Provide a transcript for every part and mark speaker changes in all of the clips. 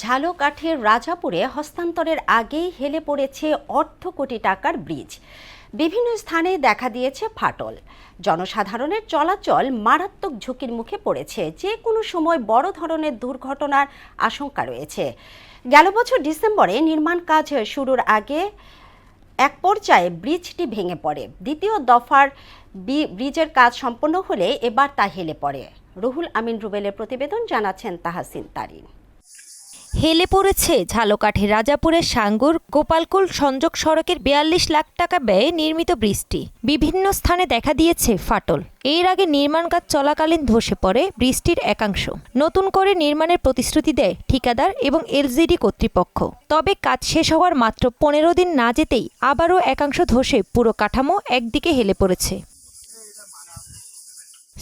Speaker 1: ঝালকাঠির রাজাপুরে হস্তান্তরের আগেই হেলে পড়েছে অর্ধ কোটি টাকার ব্রিজ। বিভিন্ন স্থানে দেখা দিয়েছে ফাটল। জনসাধারণের চলাচল মারাত্মক ঝুঁকির মুখে পড়েছে। যে কোনো সময় বড় ধরনের দুর্ঘটনার আশঙ্কা রয়েছে। গেল বছর ডিসেম্বরে নির্মাণ কাজ শুরুর আগে এক পর্যায়ে ব্রিজটি ভেঙে পড়ে। দ্বিতীয় দফার ব্রিজের কাজ সম্পন্ন হলে এবার তা হেলে পড়ে। রুহুল আমিন রুবেলের প্রতিবেদন, জানাচ্ছেন তাহসিন তারিন।
Speaker 2: হেলে পড়েছে ঝালকাঠির রাজাপুরের সাঙ্গুর গোপালকুল সংযোগ সড়কের ৪২ লাখ টাকা ব্যয়ে নির্মিত ব্রিজটি। বিভিন্ন স্থানে দেখা দিয়েছে ফাটল। এর আগে নির্মাণ কাজ চলাকালীন ধসে পড়ে ব্রিজটির একাংশ। নতুন করে নির্মাণের প্রতিশ্রুতি দেয় ঠিকাদার এবং এলজিডি কর্তৃপক্ষ। তবে কাজ শেষ হওয়ার মাত্র ১৫ দিন না যেতেই আবারও একাংশ ধসে পুরো কাঠামো একদিকে হেলে পড়েছে।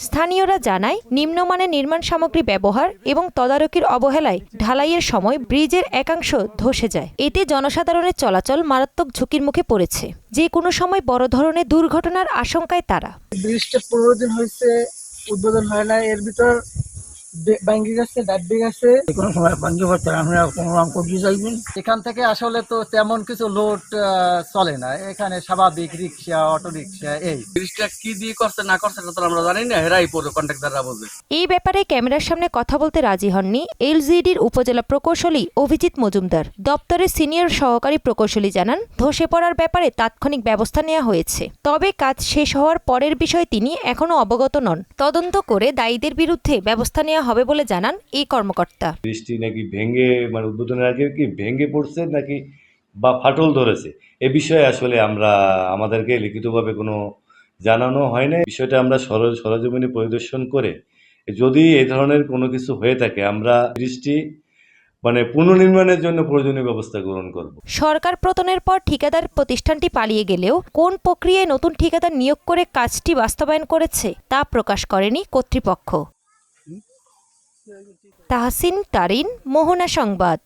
Speaker 2: স্থানীয়রা জানায়, নিম্নমানের নির্মাণ সামগ্রী ব্যবহার এবং তদারকির অবহেলায় ঢালাইয়ের সময় ব্রিজের একাংশ ধসে যায়। এতে জনসাধারণের চলাচল মারাত্মক ঝুঁকির মুখে পড়েছে। যে কোনো সময় বড় ধরনের দুর্ঘটনার আশঙ্কায় তারা।
Speaker 3: ব্রিজটা ১৫ দিন হয়েছে, উদ্বোধন হয় না। এর ভিতর ভাঙ্গি গেছে, ডাব্বি গেছে, কোনো সময় ভাঙ্গি পড়তে আমরা কোনো রকম করতে চাইবেন। এখান থেকে আসলে তো তেমন কিছু লোড চলে না। এখানে স্বাভাবিক রিক্সা, অটো রিক্সা। এই
Speaker 4: ব্রিজটা কি দিয়ে করছে না করছে তো আমরা জানি না, হেরাই পড়বে, কন্ট্রাক্টররা বলবে।
Speaker 2: এই ব্যাপারে ক্যামেরার সামনে কথা বলতে রাজি হননি এলজিডির উপজেলা প্রকৌশলী অভিজিৎ মজুমদার। দপ্তরের সিনিয়র সহকারী প্রকৌশলী জানান, ধসে পড়ার ব্যাপারে তাৎক্ষণিক ব্যবস্থা নেওয়া হয়েছে। তবে কাজ শেষ হওয়ার পরের বিষয়ে তিনি এখনও অবগত নন। তদন্ত করে দায়ীদের বিরুদ্ধে ব্যবস্থা নেওয়া হবে বলে জানান এই কর্মকর্তা।
Speaker 5: বৃষ্টি নাকি ভেঙে উদ্বোধনের আগে কি ভেঙে পড়ছে নাকি বা ফাটল ধরেছে, এ বিষয়ে আসলে আমাদেরকে লিখিতভাবে কোনো জানানো হয় না। বিষয়টা আমরা সরজমিনে পরিদর্শন করে যদি এই ধরনের কোনো কিছু হয়ে থাকে আমরা বৃষ্টি পুনর্নির্মাণের জন্য প্রয়োজনীয় ব্যবস্থা গ্রহণ করব।
Speaker 2: সরকার পতনের পর ঠিকাদার প্রতিষ্ঠানটি পালিয়ে গেলেও কোন প্রক্রিয়ায় নতুন ঠিকাদার নিয়োগ করে কাজটি বাস্তবায়ন করেছে তা প্রকাশ করেনি কর্তৃপক্ষ। তাহসিন তারিন, মোহনা সংবাদ।